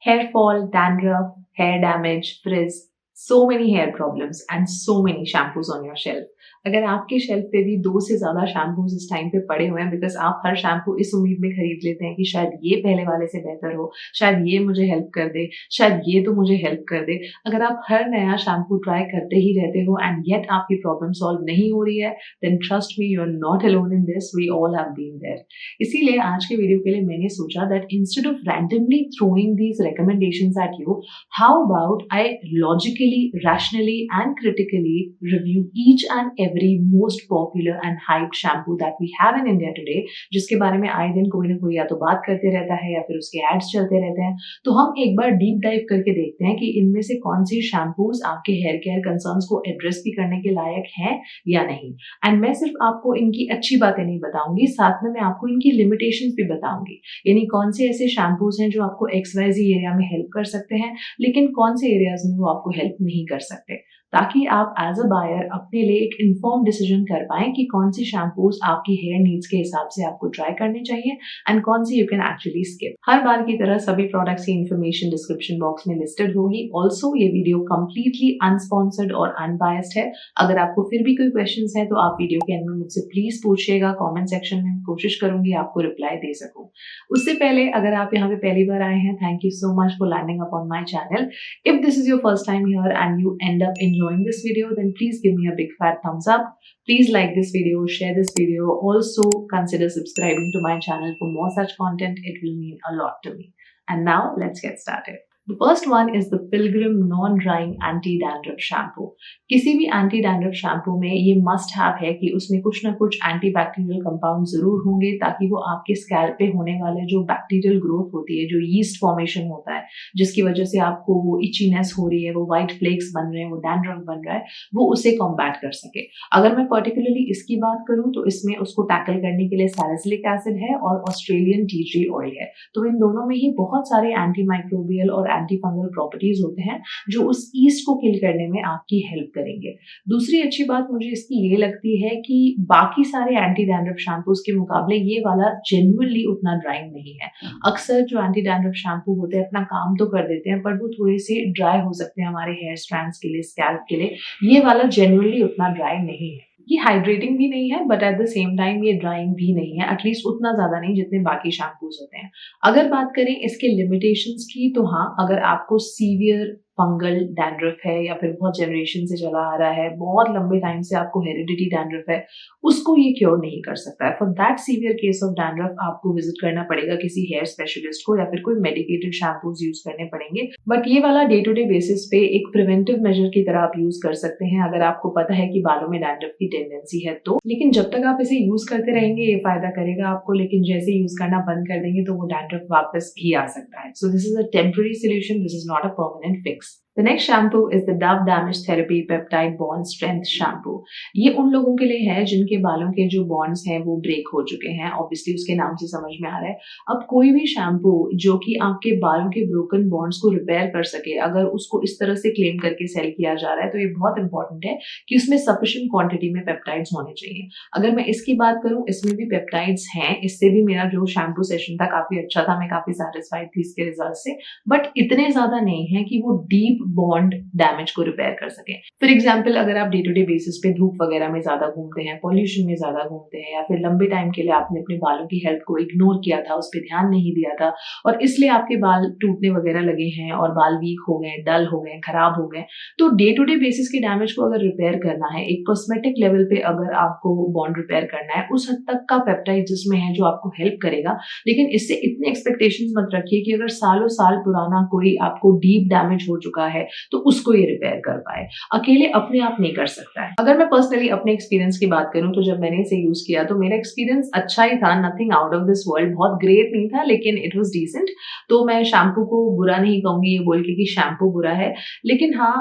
Hair fall, dandruff, hair damage, frizz, so many hair problems and so many shampoos on your shelf. अगर आपके shelf पे भी 2 से ज़्यादा शैम्पूज़ इस टाइम पे पड़े हुए हैं बिकॉज़ आप हर शैम्पू इस उम्मीद में खरीद लेते हैं कि शायद ये पहले वाले से बेहतर हो, शायद ये मुझे हेल्प कर दे, शायद ये तो मुझे हेल्प कर दे। अगर आप हर नया शैम्पू ट्राई करते ही रहते हो एंड येट आपकी प्रॉब्लम सॉल्व नहीं हो रही है, then trust me you are not alone in this, we all have been there. इसीलिए आज के वीडियो के लिए मैंने सोचा that instead of randomly throwing these recommendations at you, how about I logically, rationally and critically review each and every most popular and hyped shampoo that we have in India today, जिसके बारे में आए दिन कोई ना कोई या तो बात करते रहता है या फिर उसके एड्स चलते रहते हैं। तो हम एक बार डीप डाइव करके देखते हैं कि इनमें से कौन से शैम्पूज आपके हेयर केयर कंसर्न्स को एड्रेस भी करने के लायक हैं या नहीं। एंड मैं सिर्फ आपको इनकी अच्छी बातें नहीं बताऊंगी, साथ में मैं आपको इनकी लिमिटेशंस भी बताऊंगी। यानी कौन से ऐसे शैम्पूज हैं जो आपको XYZ एरिया में हेल्प कर सकते हैं, लेकिन कौन से एरियाज में वो आपको हेल्प नहीं कर सकते, ताकि आप एज अ बायर अपने लिए एक इन्फॉर्म डिसीजन कर पाएं कि कौन सी शैम्पूज आपकी हेयर नीड्स के हिसाब से आपको ट्राई करने चाहिए एंड कौन सी यू कैन एक्चुअली स्किप। हर बार की तरह सभी प्रोडक्ट्स की इन्फॉर्मेशन डिस्क्रिप्शन बॉक्स में लिस्टेड होगी। ऑल्सो ये वीडियो कंप्लीटली अनस्पॉन्सर्ड और अनबायस्ड है। अगर आपको फिर भी कोई क्वेश्चंस है तो आप वीडियो के एंड में मुझसे प्लीज पूछिएगा कॉमेंट सेक्शन में, कोशिश करूंगी आपको रिप्लाई दे सकूं। उससे पहले अगर आप यहाँ पे पहली बार आए हैं, thank you so much for landing up on my channel. If this is your first time here and you end up enjoying this video, then please give me a big fat thumbs up. Please like this video, share this video. Also consider subscribing to my channel for more such content. It will mean a lot to me. And now let's get started. The first one is the Pilgrim Non-Drying Anti-Dandruff Shampoo. किसी भी anti dandruff shampoo में ये must have है कि उसमें कुछ ना कुछ एंटी बैक्टीरियल कंपाउंड जरूर होंगे, ताकि वो आपके स्कैल्प पे होने वाले जो बैक्टीरियल ग्रोथ होती है, जो यीस्ट फॉर्मेशन होता है, जिसकी वजह से आपको वो इचीनेस हो रही है, वो व्हाइट फ्लेक्स बन रहे हैं, वो डैंड्रफ बन रहा है, वो उसे कॉम्बैट कर सके। अगर मैं पर्टिकुलरली इसकी बात करूं तो इसमें उसको टैकल करने के लिए सैलिसिलिक एसिड है और ऑस्ट्रेलियन टी ट्री ऑयल है। तो इन दोनों में ही बहुत सारे एंटी माइक्रोबियल और एंटी फंगल प्रॉपर्टीज होते हैं जो उस ईस्ट को किल करने में आपकी हेल्प करेंगे। दूसरी अच्छी बात मुझे इसकी ये लगती है कि बाकी सारे एंटी डैंड्रफ शैम्पूज के मुकाबले ये वाला जेन्युइनली उतना ड्राइंग नहीं है। अक्सर जो एंटी डैंड्रफ शैम्पू होते हैं अपना काम तो कर देते हैं, पर वो थोड़े से ड्राई हो सकते हैं हमारे हेयर स्ट्रैंड्स के लिए, स्कैल्प के लिए। ये वाला जेन्युइनली उतना ड्राई नहीं है। ये हाइड्रेटिंग भी नहीं है, but at the same time ये ड्राइंग भी नहीं है, एटलीस्ट उतना ज्यादा नहीं जितने बाकी शैम्पूज होते हैं। अगर बात करें इसके लिमिटेशंस की, तो हाँ, अगर आपको सीवियर फंगल डैंड्रफ है या फिर बहुत जनरेशन से चला आ रहा है, बहुत लंबे टाइम से आपको हेरिडिटी डैंड्रफ है, उसको ये क्योर नहीं कर सकता है। For that severe case of dandruff आपको विजिट करना पड़ेगा किसी हेयर स्पेशलिस्ट को, या फिर कोई मेडिकेटेड शैम्पूज यूज करने पड़ेंगे। बट ये वाला डे टू डे बेसिस पे एक प्रिवेंटिव मेजर की तरह आप यूज कर सकते हैं, अगर आपको पता है कि बालों में डैंड्रफ की टेंडेंसी है तो। लेकिन जब तक आप इसे यूज करते रहेंगे ये फायदा करेगा आपको, लेकिन जैसे यूज करना बंद कर देंगे तो वो डैंड्रफ वापस भी आ सकता है। सो this is a temporary solution, this is not a permanent fix. The next shampoo is the Dove Damage Therapy Peptide Bond Strength Shampoo. ये उन लोगों के लिए है जिनके बालों के जो बॉन्ड्स हैं वो ब्रेक हो चुके हैं। ऑब्वियसली उसके नाम से समझ में आ रहा है। अब कोई भी शैम्पू जो कि आपके बालों के ब्रोकन बॉन्ड्स को रिपेयर कर सके, अगर उसको इस तरह से क्लेम करके सेल किया जा रहा है, तो ये बहुत इंपॉर्टेंट है कि उसमें सफिशिएंट क्वांटिटी में पेप्टाइड्स होने चाहिए। अगर मैं इसकी बात करूं, इसमें भी पेप्टाइड्स हैं। इससे भी मेरा जो शैम्पू सेशन था काफी अच्छा था, मैं काफी सेटिस्फाइड थी इसके रिजल्ट से, बट इतने ज्यादा नहीं है कि वो डीप बॉन्ड डैमेज को रिपेयर कर सके। फॉर एग्जाम्पल, अगर आप डे टू डे बेसिस पे धूप वगैरह में ज्यादा घूमते हैं, पॉल्यूशन में ज्यादा घूमते हैं, या फिर लंबे टाइम के लिए आपने अपने बालों की हेल्थ को इग्नोर किया था, उस पर ध्यान नहीं दिया था, और इसलिए आपके बाल टूटने वगैरह लगे हैं और बाल वीक हो गए, डल हो गए, खराब हो गए, तो डे टू डे बेसिस के डैमेज को अगर रिपेयर करना है, एक कॉस्मेटिक लेवल पे अगर आपको बॉन्ड रिपेयर करना है, उस हद तक का पेप्टाइड जिसमें है जो आपको हेल्प करेगा। लेकिन इससे इतने एक्सपेक्टेशंस मत रखिए कि अगर सालों साल पुराना कोई आपको डीप डैमेज हो चुका है तो उसको ये रिपेयर कर पाए। अकेले अपने आप नहीं कर सकता है। अगर मैं पर्सनली अपने एक्सपीरियंस की बात करूं तो जब मैंने इसे यूज किया तो मेरा एक्सपीरियंस अच्छा ही था, nothing out of this world, बहुत ग्रेट नहीं था, लेकिन इट वाज डिसेंट। तो मैं शैम्पू को बुरा नहीं कहूंगी ये बोल के कि शैम्पू बुरा है, लेकिन हाँ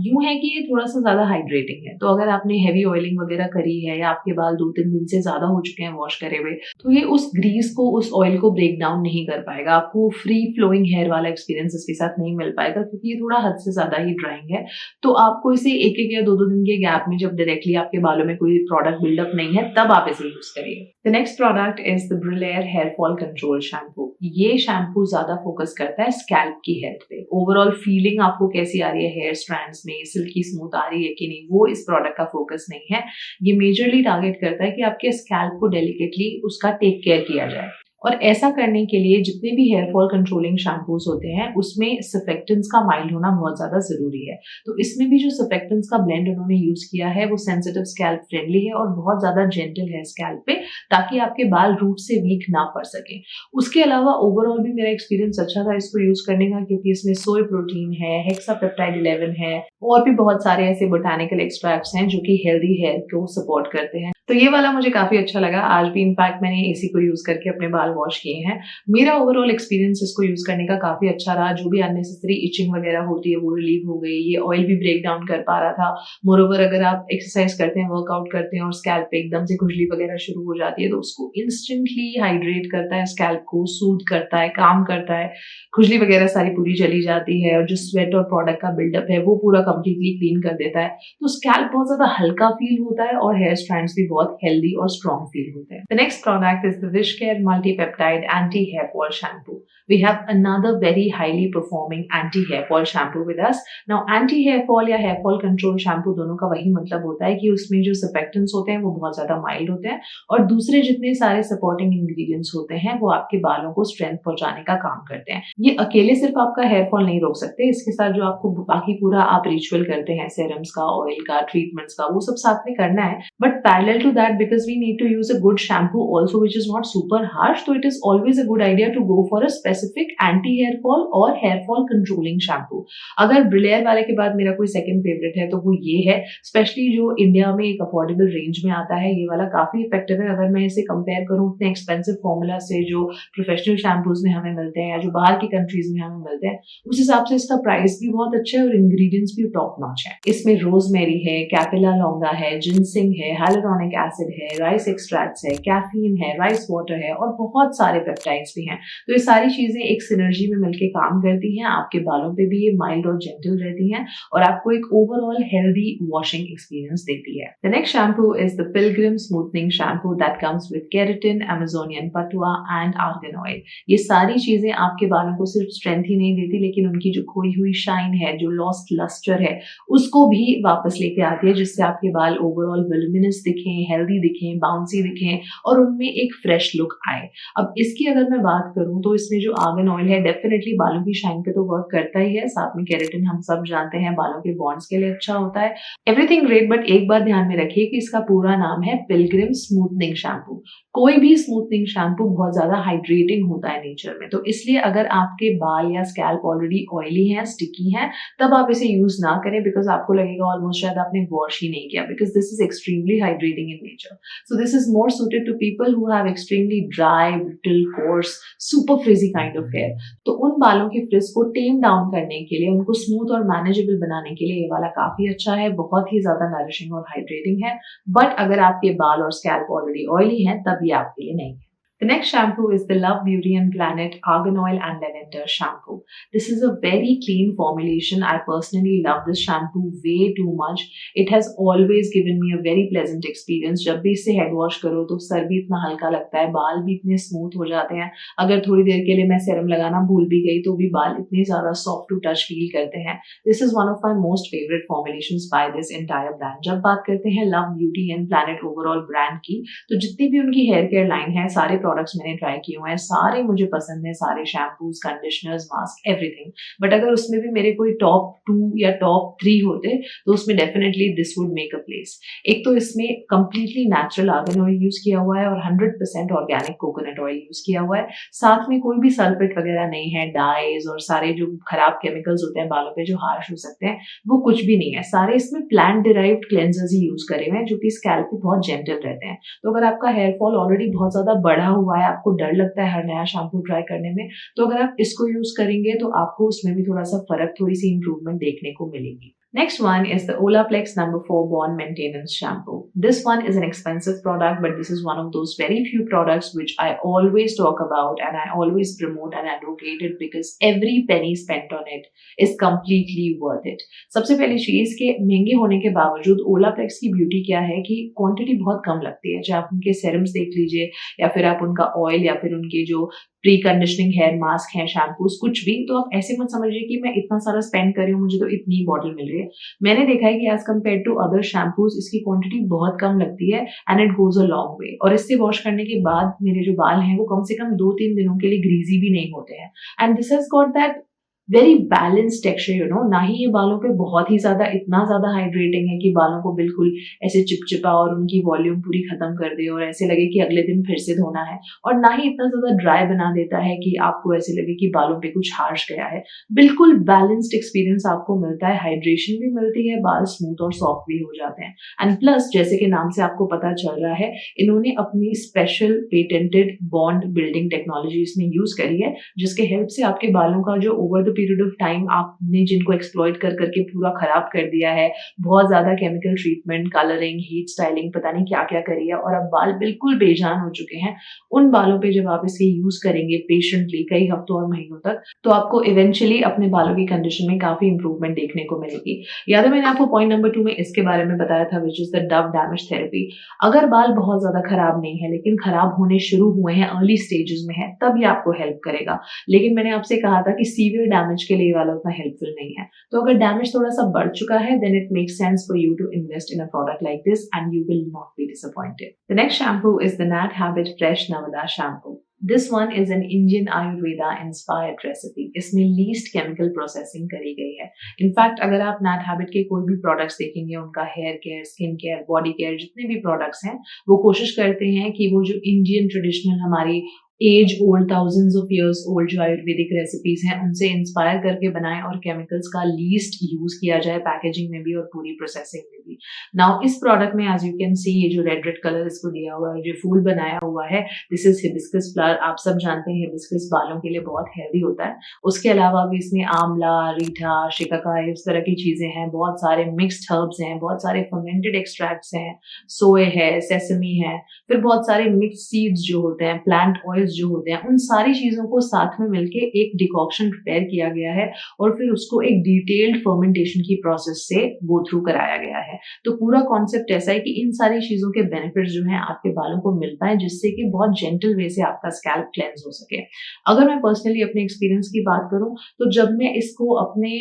यूं है कि ये थोड़ा सा ज्यादा हाइड्रेटिंग है। तो अगर आपने हैवी ऑयलिंग वगैरह करी है या आपके बाल 2-3 दिन से ज्यादा हो चुके हैं वॉश करे हुए, तो ये उस ग्रीस को, उस ऑयल को ब्रेक डाउन नहीं कर पाएगा। आपको फ्री फ्लोइंग हेयर वाला एक्सपीरियंस इसके साथ नहीं मिल पाएगा, क्योंकि ये थोड़ा हद से ज्यादा ही ड्राइंग है, तो आपको इसे एक एक या दो दो दिन के गैप में, जब डायरेक्टली आपके बालों में कोई प्रोडक्ट बिल्डअप नहीं है, तब आप इसे यूज करिए। The next product is the Brillare hair fall control shampoo. ये शैम्पू ज्यादा फोकस करता है स्कैल्प की हेल्थ पे। ओवरऑल फीलिंग आपको कैसी आ रही है हेयर स्ट्रैंड्स में, सिल्की स्मूथ आ रही है कि नहीं, वो इस प्रोडक्ट का फोकस नहीं है। ये मेजरली टारगेट करता है कि आपके स्कैल्प को डेलिकेटली उसका टेक केयर किया जाए। और ऐसा करने के लिए जितने भी हेयर फॉल कंट्रोलिंग शैम्पूज होते हैं उसमें सर्फेक्टेंट्स का माइल्ड होना बहुत ज्यादा जरूरी है। तो इसमें भी जो सर्फेक्टेंट्स का ब्लेंड उन्होंने यूज किया है वो सेंसिटिव स्कैल्प फ्रेंडली है और बहुत ज्यादा जेंटल है स्कैल्प पे, ताकि आपके बाल रूट से वीक ना पड़ सके। उसके अलावा ओवरऑल भी मेरा एक्सपीरियंस अच्छा था इसको यूज करने का, क्योंकि इसमें सोय प्रोटीन है, हेक्सापेप्टाइड 11 है और भी बहुत सारे ऐसे बोटानिकल एक्सट्रैक्ट्स हैं जो कि हेल्दी हेयर को सपोर्ट करते हैं। तो ये वाला मुझे काफी अच्छा लगा। आज भी इनफैक्ट मैंने इसी को यूज करके अपने बाल वॉश किए हैं। मेरा ओवरऑल एक्सपीरियंस इसको यूज करने का काफी अच्छा रहा। जो भी अननेसेसरी इचिंग वगैरह होती है वो रिलीव हो गई। ये ऑयल भी ब्रेक डाउन कर पा रहा था। मोरोवर अगर आप एक्सरसाइज करते हैं, वर्कआउट करते हैं और स्कैल्प पे एकदम से खुजली वगैरह शुरू हो जाती है, तो उसको इंस्टेंटली हाइड्रेट करता है, स्कैल्प को सूद करता है, काम करता है, खुजली वगैरह सारी पूरी चली जाती है और जो स्वेट और प्रोडक्ट का बिल्डअप है वो पूरा कंप्लीटली क्लीन कर देता है। तो स्कैल्प बहुत ज्यादा हल्का फील होता है और हेयर स्ट्रैंड्स भी बहुत हेल्दी और स्ट्रॉन्ग फील होते हैं। The next product is the WishCare multipeptide anti hair fall shampoo. We have another very highly performing anti hair fall shampoo with us. Now anti hair fall या hair fall control shampoo दोनों का वही मतलब होता है कि उसमें जो surfactants होते हैं वो बहुत ज्यादा माइल्ड होते हैं और दूसरे जितने सारे सपोर्टिंग इंग्रेडिएंट्स होते हैं वो आपके बालों को स्ट्रेंथ पहुंचाने का काम करते हैं। ये अकेले सिर्फ आपका हेयर फॉल नहीं रोक सकते, इसके साथ जो आपको बाकी पूरा आप रिचुअल करते हैं, सेरम्स का, ऑयल का, ट्रीटमेंट्स का, वो सब साथ में करना है। But parallel to that, because we need to use a good shampoo also which is not super harsh, तो it is always a good idea to go for a specific anti hair fall or hair fall controlling shampoo. अगर Brillare वाले के बाद मेरा कोई second favourite है तो वो ये है, स्पेशली जो इंडिया में एक अफोर्डेबल रेंज में आता है। ये वाला काफी इफेक्टिव है। अगर मैं इसे कंपेयर करूं उतने एक्सपेंसिव फॉर्मूला से जो प्रोफेशनल शैम्पूज में हमें मिलते हैं या जो बाहर की कंट्रीज में हमें मिलते हैं, उस हिसाब से इसका प्राइस भी बहुत अच्छा है और इंग्रेडिएंट्स भी टॉप नॉच है। इसमें रोजमेरी है, कैपिला लौंगा है, जिनसिंग है, हाइलुरोनिक एसिड है, राइस एक्सट्रैक्ट्स है, कैफीन है, राइस वाटर है और बहुत सारे पेप्टाइड्स भी हैं। तो ये सारी चीजें एक सिनर्जी में मिलके काम करती हैं। आपके बालों पे भी ये माइल्ड और जेंटल रहती हैं और आपको एक ओवरऑल हेल्दी वॉशिंग एक्सपीरियंस देती है। The next shampoo is the Pilgrim smoothening shampoo that comes with keratin, Amazonian पटुआ एंड आर्गन ऑयल। ये सारी चीजें आपके बालों को सिर्फ स्ट्रेंथ ही नहीं देती, लेकिन उनकी जो खोई हुई शाइन है, जो लॉस्ट लस्टर है, उसको भी वापस लेके आती है, जिससे आपके बाल ओवरऑल वोल्यूमिनस दिखें, हेल्दी दिखें, बाउंसी दिखें और उनमें एक फ्रेश लुक आए। अब इसकी अगर मैं बात करूं तो इसमें जो आर्गन ऑयल है डेफिनेटली बालों की शाइन पे तो वर्क करता ही है, साथ में केराटिन हम सब जानते हैं बालों के बॉन्ड्स के लिए अच्छा होता है। एवरीथिंग ग्रेट, बट एक बात ध्यान में रखिए कि इसका पूरा नाम है पिलग्रिम स्मूथनिंग शैम्पू। कोई भी स्मूथनिंग शैम्पू बहुत ज्यादा हाइड्रेटिंग होता है नेचर में, तो इसलिए अगर आपके बाल या स्कैल्प ऑलरेडी ऑयली है, स्टिकी है, तब आप इसे यूज ना करें, बिकॉज आपको लगेगा ऑलमोस्ट शायद आपने वॉश ही नहीं किया, because this is extremely hydrating in nature. So this is more suited to people who have extremely dry, brittle, coarse, super frizzy kind of hair. तो उन बालों की फ्रिज को टेम डाउन करने के लिए, उनको स्मूथ और मैनेजेबल बनाने के लिए ये वाला काफी अच्छा है, बहुत ही ज्यादा नरिशिंग और हाइड्रेटिंग है। बट अगर आपके बाल और स्कैल्प ऑलरेडी ऑयली हैं, तब ये आपके लिए नहीं है। The next shampoo is the Love Beauty and Planet Argan Oil and Lavender Shampoo. This is a very clean formulation. I personally love this shampoo way too much. It has always given me a very pleasant experience. जब भी इसे head wash करो तो sir भी इतना हल्का लगता है, बाल भी इतने smooth हो जाते हैं। अगर थोड़ी देर के लिए मैं serum लगाना भूल भी गई तो भी बाल इतने ज़्यादा soft to touch feel करते हैं। This is one of my most favorite formulations by this entire brand. जब बात करते हैं Love Beauty and Planet overall brand की, तो जितनी भी उनकी hair care line है, सारे प्रोडक्ट्स मैंने ट्राई किए हुए हैं, सारे मुझे पसंद है, सारे shampoos, conditioners, mask, everything. But अगर उसमें भी मेरे कोई टॉप 2 या टॉप 3 होते तो उसमें definitely this would make a place. एक तो इसमें completely natural argan oil use किया हुआ है और 100% ऑर्गेनिक कोकोनट ऑयल यूज किया हुआ है। साथ में कोई भी सल्फेट वगैरह नहीं है, डाइज और सारे जो खराब केमिकल्स होते हैं बालों पे जो हार्श हो सकते हैं, वो कुछ भी नहीं है। सारे इसमें प्लांट डिराइव्ड क्लेंजर्स ही यूज करे हुए हैं, जो कि स्कैल्प पे बहुत जेंटल रहते हैं। तो अगर आपका हेयर फॉल ऑलरेडी बहुत ज्यादा बढ़ा हुआ है, आपको डर लगता है हर नया शैम्पू ट्राई करने में, तो अगर आप इसको यूज करेंगे तो आपको उसमें भी थोड़ा सा फर्क, थोड़ी सी इंप्रूवमेंट देखने को मिलेगी। Next one is the Olaplex number 4 Bond Maintenance Shampoo. This one is an expensive product, but this is one of those very few products which I always talk about and I always promote and advocate it because every penny spent on it is completely worth it. सबसे पहली चीज के महंगे होने के बावजूद Olaplex की beauty क्या है कि क्वांटिटी बहुत कम लगती है। चाहे आप उनके सेरम्स देख लीजिए या फिर आप उनका ऑयल या फिर उनके जो प्री कंडीशनिंग हेयर मास्क है, शैम्पूज, कुछ भी, तो आप ऐसे मत समझिए कि मैं इतना सारा स्पेंड कर रही हूँ, मुझे तो इतनी बॉटल मिल रही है। मैंने देखा है कि as compare to other shampoos इसकी क्वांटिटी बहुत कम लगती है and it goes a long way. और इससे वॉश करने के बाद मेरे जो बाल हैं वो कम से कम 2-3 दिनों के लिए ग्रीजी भी नहीं होते हैं and this has got that very balance texture, you know. ना ही ये बालों पे बहुत ही ज्यादा इतना ज्यादा हाइड्रेटिंग है कि बालों को बिल्कुल ऐसे चिपचिपा और उनकी वॉल्यूम पूरी खत्म कर दे और ऐसे लगे कि अगले दिन फिर से धोना है, और ना ही इतना ज्यादा ड्राई बना देता है कि आपको ऐसे लगे कि बालों पे कुछ हार्श गया है। बिल्कुल बैलेंस्ड एक्सपीरियंस आपको मिलता है, हाइड्रेशन भी मिलती है, बाल स्मूथ और सॉफ्ट भी हो जाते हैं। एंड प्लस जैसे कि नाम से आपको पता चल रहा है, इन्होंने अपनी special patented bond building technology इसमें यूज करी है, जिसके हेल्प से आपके बालों का जो over the period of time आपने जिनको एक्सप्लॉइट कर करके पूरा खराब कर दिया है, बहुत ज्यादा chemical treatment, colouring, heat styling, पता नहीं क्या क्या करी है, और अब बाल बिल्कुल बेजान हो चुके हैं, उन बालों पे जब आप इसे यूज करेंगे पेशेंटली कई हफ्तों और महीनों तक, तो आपको इवेंचुअली अपने बालों की कंडीशन में काफी इंप्रूवमेंट देखने को मिलेगी। याद है मैंने आपको पॉइंट नंबर 2 में इसके बारे में बताया था, which is the Dove damage therapy. अगर बाल बहुत ज्यादा खराब नहीं है लेकिन खराब होने शुरू हुए हैं, अर्ली स्टेजेस में है, तब ये आपको हेल्प करेगा। लेकिन मैंने आपसे कहा था कि सीवियर डैमेज के लिए वाला उतना हेल्पफुल नहीं है। तो अगर डैमेज थोड़ा सा बढ़ चुका है, then it makes sense for you to invest in a product like this and you will not be disappointed. The next shampoo is the Nat Habit Fresh Navada shampoo. This one is an Indian Ayurveda inspired recipe. इसमें least chemical processing करी गई है। In fact अगर आप Nat Habit के कोई भी products देखेंगे, उनका hair care, skin care, body care, जितने भी प्रोडक्ट्स हैं, वो कोशिश करते हैं कि वो जो इंडियन ट्रेडिशनल हमारी age old, thousands of years old जो आयुर्वेदिक रेसिपीज हैं उनसे इंस्पायर करके बनाएं और केमिकल्स का लीस्ट यूज किया जाए पैकेजिंग में भी और पूरी प्रोसेसिंग में भी। नाउ इस प्रोडक्ट में एज यू कैन सी ये जो रेड रेड कलर इसको दिया हुआ है, जो फूल बनाया हुआ है, दिस इज हिबिस्कस फ्लावर। आप सब जानते हैं हिबिस्कस बालों के लिए बहुत हेल्दी होता है। उसके अलावा भी इसमें आंवला, रीठा, शिकाकाई, इस तरह की चीजें हैं, बहुत सारे मिक्स्ड हर्ब्स हैं, बहुत सारे फर्मेंटेड एक्सट्रैक्ट्स हैं, सोए है, सेसमी है, फिर बहुत सारे मिक्स सीड्स जो होते हैं, प्लांट ऑयल जो होते हैं, उन सारी चीजों को साथ में मिलके एक डिकॉक्शन प्रिपेयर किया गया है और फिर उसको एक डिटेल्ड फर्मेंटेशन की प्रोसेस से गो थ्रू कराया गया है। तो पूरा कॉन्सेप्ट ऐसा है कि इन सारी चीजों के बेनिफिट्स जो हैं आपके बालों को मिल पाए, जिससे कि बहुत जेंटल वे से आपका स्कैल्प क्लेंस हो सके। अगर मैं पर्सनली अपने एक्सपीरियंस की बात करूं, तो जब मैं इसको अपने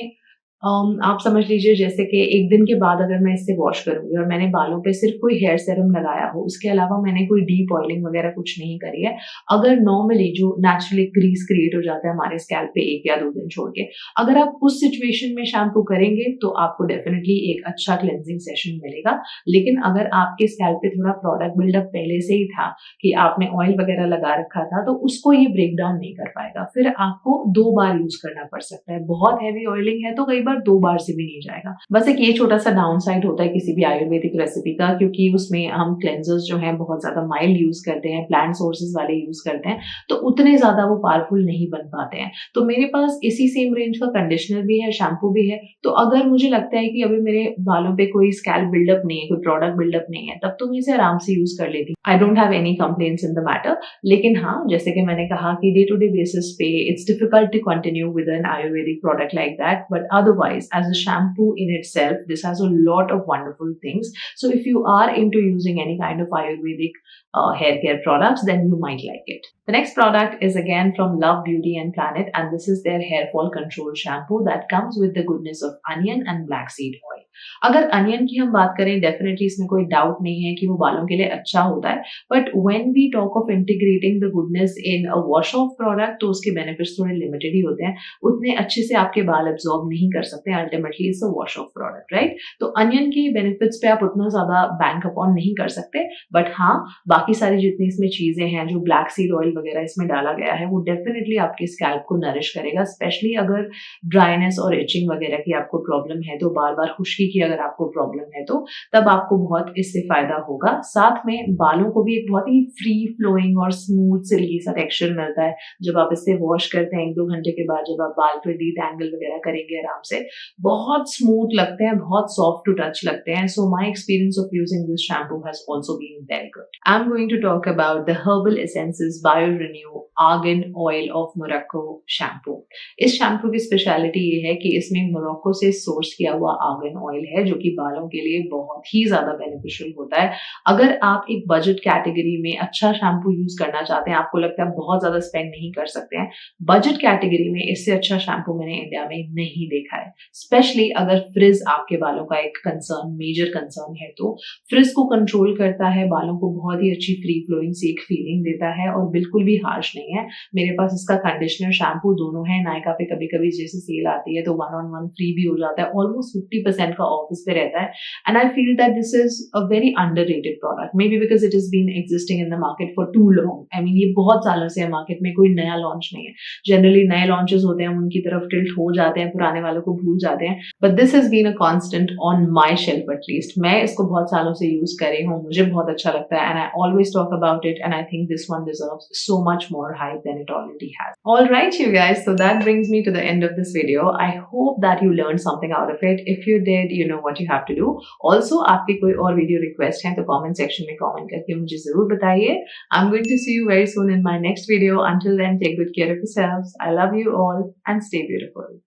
आप समझ लीजिए जैसे कि एक दिन के बाद अगर मैं इससे वॉश करूंगी और मैंने बालों पे सिर्फ कोई हेयर सेरम लगाया हो, उसके अलावा मैंने कोई डीप ऑयलिंग वगैरह कुछ नहीं करी है, अगर नॉर्मली जो नेचुरली क्रीज क्रिएट हो जाता है हमारे स्कैल्प पे 1 या 2 दिन छोड़ के, अगर आप उस सिचुएशन में शैम्पू करेंगे तो आपको डेफिनेटली एक अच्छा क्लेंजिंग सेशन मिलेगा। लेकिन अगर आपके स्कैल्प पे थोड़ा प्रोडक्ट बिल्डअप पहले से ही था कि आपने ऑयल वगैरह लगा रखा था, तो उसको ये ब्रेक डाउन नहीं कर पाएगा, फिर आपको 2 बार यूज करना पड़ सकता है। बहुत हैवी ऑयलिंग है तो कई बार 2 बार से भी नहीं जाएगा। बस एक ये छोटा सा डाउन साइड होता है किसी भी आयुर्वेदिक रेसिपी का, क्योंकि उसमें हम क्लेंजर्स जो हैं बहुत ज्यादा माइल्ड यूज करते हैं, प्लांट सोर्सेज वाले यूज करते हैं, तो उतने ज्यादा वो पावरफुल नहीं बन पाते हैं। तो मेरे पास इसी सेम रेंज का कंडीशनर भी है, शैम्पू भी है, तो अगर मुझे लगता है कि अभी मेरे बालों पे कोई स्कैल्प बिल्डअप नहीं है, कोई प्रोडक्ट बिल्डअप नहीं है, तब तो मैं इसे आराम से यूज कर लेती हूँ। I don't have any complaints in the matter. लेकिन हाँ, जैसे कि मैंने कहा कि डे टू डे बेसिस पे it's difficult to continue with an Ayurvedic product like that, but otherwise as a shampoo in itself, this has a lot of wonderful things. So if you are into using any kind of Ayurvedic hair care products, then you might like it. The next product is again from Love Beauty and Planet, and this is their hair fall control shampoo that comes with the goodness of onion and black seed oil. अगर onion की हम बात करें, definitely इसमें कोई doubt नहीं है कि वो बालों के लिए अच्छा होता है, but when we talk of integrating the goodness in a wash of product, तो उसके बेनिफिट्स थोड़े लिमिटेड ही होते हैं, उतने अच्छे से आपके बाल एब्जॉर्ब नहीं कर सकते। Ultimately it's a wash of product, right? तो अनियन की बेनिफिट्स पे आप उतना ज्यादा बैंक अपॉन नहीं कर सकते, बट हाँ, बाकी सारी जितनी इसमें चीजें हैं, जो ब्लैक सीड ऑयल वगैरह इसमें डाला गया है, वो डेफिनेटली आपके स्कैल्प को नरिश करेगा। स्पेशली अगर ड्राइनेस और इचिंग वगैरह की आपको प्रॉब्लम है, तो बार बार खुश्की एसिडिटी की अगर आपको प्रॉब्लम है तो तब आपको बहुत इससे फायदा होगा। साथ में बालों को भी एक बहुत ही फ्री फ्लोइंग और स्मूथ सिल्की सा टेक्सचर मिलता है जब आप इससे वॉश करते हैं 1-2 घंटे के बाद। जब आप बाल पे डीटैंगल वगैरह करेंगे आराम से, बहुत स्मूथ लगते हैं, बहुत सॉफ्ट टू टच लगते हैं। So my experience of using this shampoo has also been very good. I am going to talk about the Herbal Essences bio renew argan oil of Morocco shampoo. इस shampoo की speciality ये है कि इसमें Morocco से source किया हुआ argan oil है जो कि बालों के लिए बहुत ही ज्यादा बेनिफिशियल होता है। अगर आप एक बजट कैटेगरी में अच्छा शैम्पू यूज करना चाहते हैं, आपको लगता है बहुत ज्यादा स्पेंड नहीं कर सकते हैं, बजट कैटेगरी में इससे अच्छा शैम्पू मैंने इंडिया में नहीं देखा है। स्पेशली अगर फ्रिज आपके बालों का एक कंसर्न, मेजर कंसर्न है तो फ्रिज को कंट्रोल करता है, बालों को बहुत ही अच्छी फ्री फ्लोइंग सी एक फीलिंग देता है और बिल्कुल भी हार्श नहीं है। मेरे पास इसका कंडीशनर शैम्पू दोनों है। नायका पे कभी कभी जैसे सेल आती है तो 1 on 1 फ्री भी हो जाता है, ऑलमोस्ट 50% का ऑफ इस पे रहता है। And I feel that this is a very underrated product, maybe because it is been existing in the market for too long. I mean ये बहुत सालों से है मार्केट में, कोई नया लॉन्च नहीं है। जनरली नए लॉन्चेस होते हैं, हम उनकी तरफ टिल्ट हो जाते हैं, पुराने वालों को भूल जाते हैं, but this has been a constant on my shelf at least. मैं इसको बहुत सालों से यूज कर रही हूँ, मुझे बहुत अच्छा लगता है and I always talk about it and I think this one deserves so much more hype than it already has. All right, you guys, so that brings me to the end of this video. I hope that you learned something out of it. If you did, you know what you have to do. Also, आपके कोई और video request है तो comment section में comment करके मुझे जरूर बताइए। I'm going to see you very soon in my next video. Until then, take good care of yourselves. I love you all and stay beautiful.